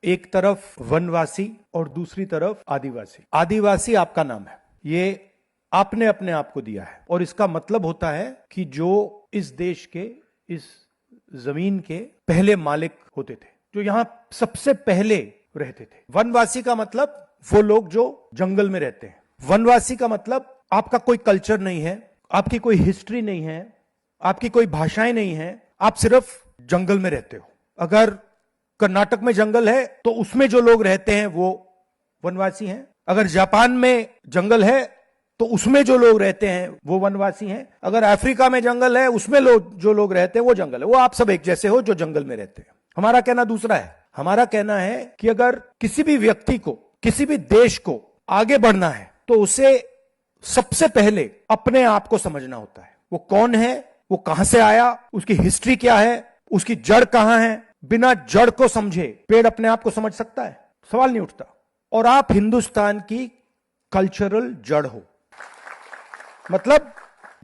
एक तरफ वनवासी और दूसरी तरफ आदिवासी। आदिवासी आपका नाम है, ये आपने अपने आप को दिया है और इसका मतलब होता है कि जो इस देश के, इस जमीन के पहले मालिक होते थे, जो यहां सबसे पहले रहते थे। वनवासी का मतलब वो लोग जो जंगल में रहते हैं। वनवासी का मतलब आपका कोई कल्चर नहीं है, आपकी कोई हिस्ट्री नहीं है, आपकी कोई भाषाएं नहीं है, आप सिर्फ जंगल में रहते हो। अगर कर्नाटक में जंगल है तो उसमें जो लोग रहते हैं वो वनवासी हैं। अगर जापान में जंगल है तो उसमें जो लोग रहते हैं वो वनवासी हैं। अगर अफ्रीका में जंगल है उसमें जो लोग रहते हैं वो जंगल है। वो आप सब एक जैसे हो जो जंगल में रहते हैं। हमारा कहना दूसरा है। हमारा कहना है कि अगर किसी भी व्यक्ति को, किसी भी देश को आगे बढ़ना है तो उसे सबसे पहले अपने आप को समझना होता है। वो कौन है, वो कहां से आया, उसकी हिस्ट्री क्या है, उसकी जड़ कहां है। बिना जड़ को समझे पेड़ अपने आप को समझ सकता है? सवाल नहीं उठता। और आप हिंदुस्तान की कल्चरल जड़ हो। मतलब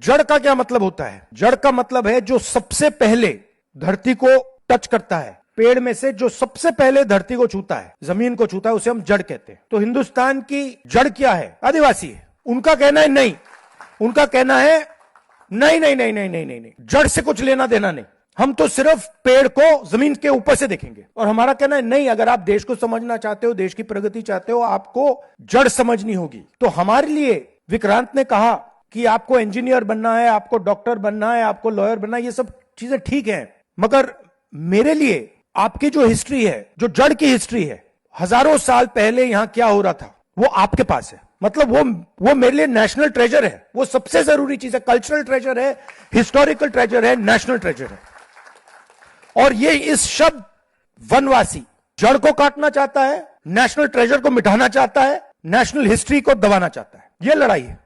जड़ का क्या मतलब होता है? जड़ का मतलब है जो सबसे पहले धरती को टच करता है। पेड़ में से जो सबसे पहले धरती को छूता है, जमीन को छूता है, उसे हम जड़ कहते हैं। तो हिंदुस्तान की जड़ क्या है? आदिवासी है। उनका कहना है नहीं, उनका कहना है नहीं नहीं नहीं नहीं नहीं नहीं नहीं, जड़ से कुछ लेना देना नहीं, हम तो सिर्फ पेड़ को जमीन के ऊपर से देखेंगे। और हमारा कहना है नहीं, अगर आप देश को समझना चाहते हो, देश की प्रगति चाहते हो, आपको जड़ समझनी होगी। तो हमारे लिए विक्रांत ने कहा कि आपको इंजीनियर बनना है, आपको डॉक्टर बनना है, आपको लॉयर बनना है, ये सब चीजें ठीक है, मगर मेरे लिए आपकी जो हिस्ट्री है, जो जड़ की हिस्ट्री है, हजारों साल पहले यहां क्या हो रहा था, वो आपके पास है। मतलब वो मेरे लिए नेशनल ट्रेजर है। वो सबसे जरूरी चीज है। कल्चरल ट्रेजर है, हिस्टोरिकल ट्रेजर है, नेशनल ट्रेजर है। और ये इस शब्द वनवासी जड़ को काटना चाहता है, नेशनल ट्रेजर को मिटाना चाहता है, नेशनल हिस्ट्री को दबाना चाहता है। ये लड़ाई है।